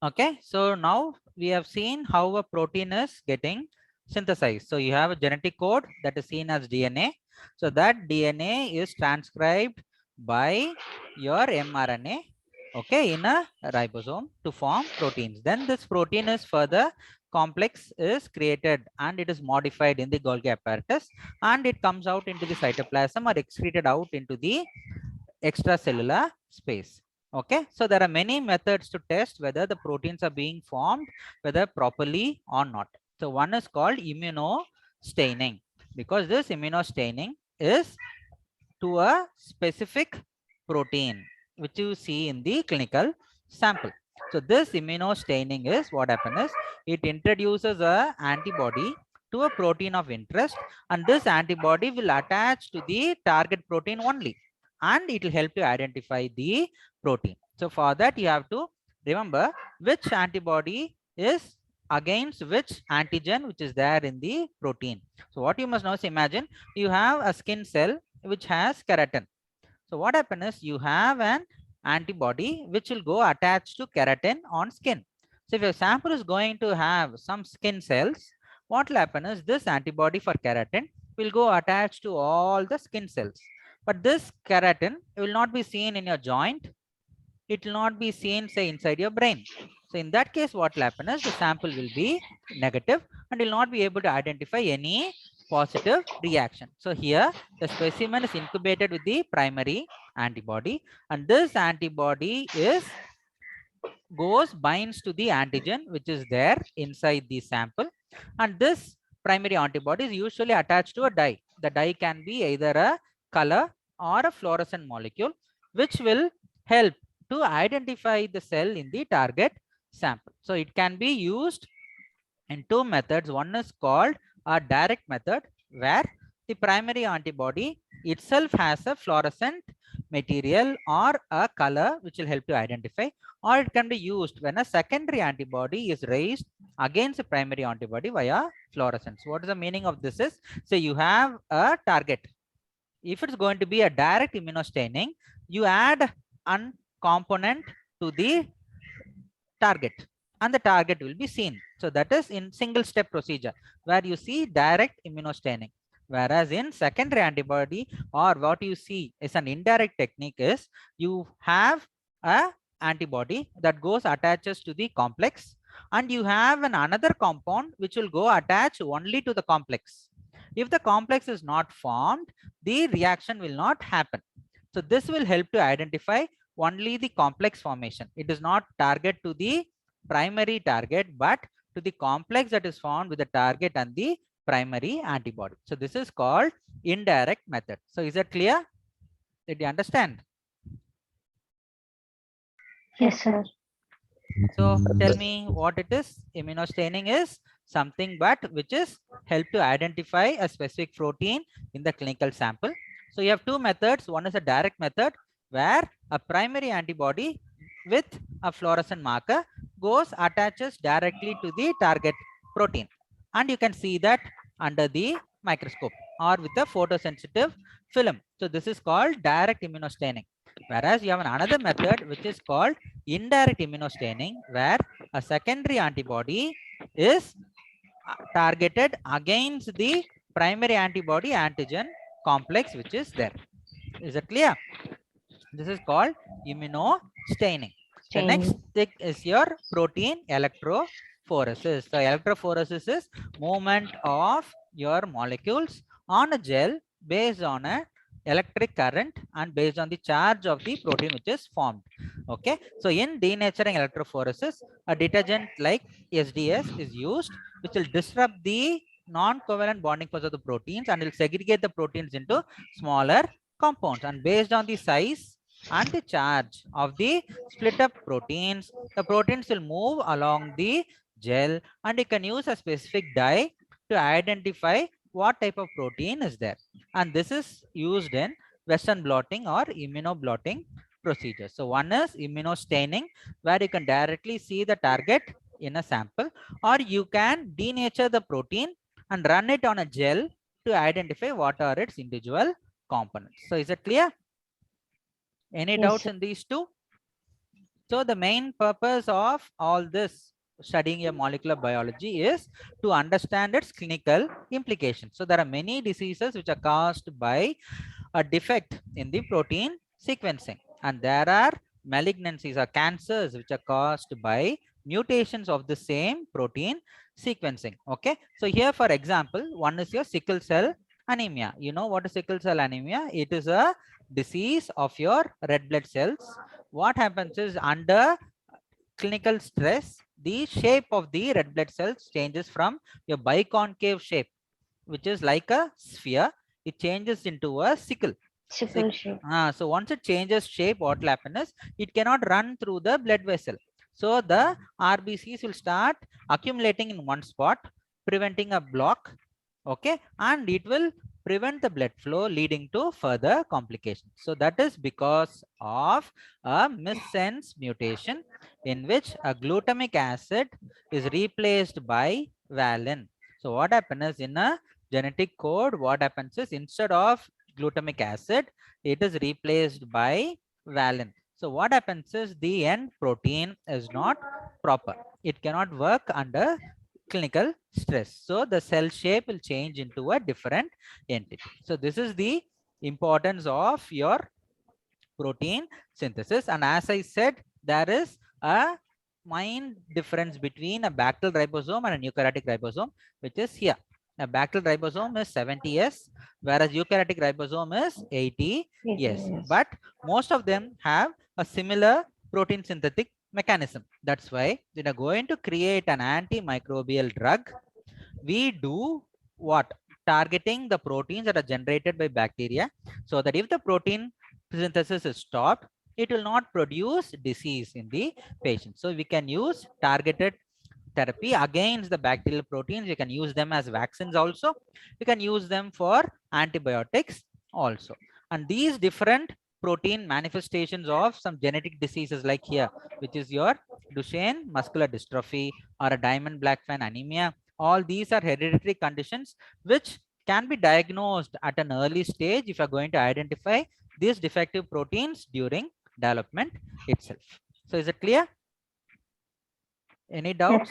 Okay, so now we have seen how a protein is getting synthesized. So you have a genetic code that is seen as DNA. So that DNA is transcribed by your mRNA, okay, in a ribosome to form proteins. Then this protein is further complex is created and it is modified in the Golgi apparatus and it comes out into the cytoplasm or excreted out into the extracellular space. Okay, so there are many methods to test whether the proteins are being formed, whether properly or not. So one is called immunostaining, because this immunostaining is to a specific protein which you see in the clinical sample. So this immunostaining is what happens is it introduces a antibody to a protein of interest, and this antibody will attach to the target protein only, and it will help to identify the protein. So for that you have to remember which antibody is against which antigen which is there in the protein. So what you must now is imagine you have a skin cell which has keratin. So what happens is you have an antibody which will go attached to keratin on skin. So if your sample is going to have some skin cells, what will happen is this antibody for keratin will go attached to all the skin cells. But this keratin will not be seen in your joint. It will not be seen, say, inside your brain. So in that case, what will happen is the sample will be negative and will not be able to identify any positive reaction. So here the specimen is incubated with the primary antibody, and this antibody is binds to the antigen which is there inside the sample, and this primary antibody is usually attached to a dye. The dye can be either a color or a fluorescent molecule which will help to identify the cell in the target sample. So it can be used in two methods. One is called a direct method, where the primary antibody itself has a fluorescent material or a color which will help to identify, or it can be used when a secondary antibody is raised against the primary antibody via fluorescence. What is the meaning of this is, say you have a target. If it's going to be a direct immunostaining, you add an component to the target and the target will be seen. So that is in single step procedure where you see direct immunostaining. Whereas in secondary antibody, or what you see is an indirect technique, is you have a antibody that goes attaches to the complex, and you have another compound which will go attach only to the complex. If the complex is not formed, the reaction will not happen. So this will help to identify only the complex formation. It is not target to the primary target, but to the complex that is found with the target and the primary antibody. So this is called indirect method. So is that clear? Did you understand? Yes, sir. So tell me what it is. Immunostaining is something but which is help to identify a specific protein in the clinical sample. So you have two methods. One is a direct method where a primary antibody with a fluorescent marker goes attaches directly to the target protein. And you can see that under the microscope or with a photosensitive film. So this is called direct immunostaining. Whereas you have another method which is called indirect immunostaining, where a secondary antibody is targeted against the primary antibody antigen complex which is there. Is it clear? This is called immunostaining. The next Staying. thing is your protein electrophoresis. So electrophoresis is movement of your molecules on a gel based on a electric current and based on the charge of the protein which is formed. Okay, so in denaturing electrophoresis, a detergent like SDS is used which will disrupt the non-covalent bonding force of the proteins and will segregate the proteins into smaller compounds, and based on the size and the charge of the split up proteins, the proteins will move along the gel, and you can use a specific dye to identify what type of protein is there. And this is used in Western blotting or immunoblotting procedures. So one is immunostaining, where you can directly see the target in a sample, or you can denature the protein and run it on a gel to identify what are its individual components. So is it clear? Any Yes, doubts sir. in these two? So the main purpose of all this studying a molecular biology is to understand its clinical implications. So there are many diseases which are caused by a defect in the protein sequencing, and there are malignancies or cancers which are caused by mutations of the same protein sequencing. Okay, so here for example, one is your sickle cell anemia. You know what is sickle cell anemia? It is a disease of your red blood cells. What happens is, under clinical stress, the shape of the red blood cells changes from your biconcave shape, which is like a sphere. It changes into a sickle. Sickle shape. So once it changes shape, what will happen is it cannot run through the blood vessel. So the RBCs will start accumulating in one spot, preventing a block. Okay, and it will prevent the blood flow, leading to further complications. So that is because of a missense mutation in which a glutamic acid is replaced by valine. So what happens is, in a genetic code, what happens is, instead of glutamic acid, it is replaced by valine. So what happens is, the end protein is not proper. It cannot work under clinical stress. So the cell shape will change into a different entity. So this is the importance of your protein synthesis. And as I said, there is a main difference between a bacterial ribosome and a eukaryotic ribosome, which is here. A bacterial ribosome is 70S, whereas eukaryotic ribosome is 80S. Yes. But most of them have a similar protein synthetic mechanism. That's why when you're going to create an antimicrobial drug, we do what? Targeting the proteins that are generated by bacteria, so that if the protein synthesis is stopped, it will not produce disease in the patient. So we can use targeted therapy against the bacterial proteins. You can use them as vaccines also. You can use them for antibiotics also. And these different protein manifestations of some genetic diseases, like here, which is your Duchenne muscular dystrophy or a Diamond-Blackfan anemia, all these are hereditary conditions which can be diagnosed at an early stage if you are going to identify these defective proteins during development itself. So is it clear? Any Yes. doubts?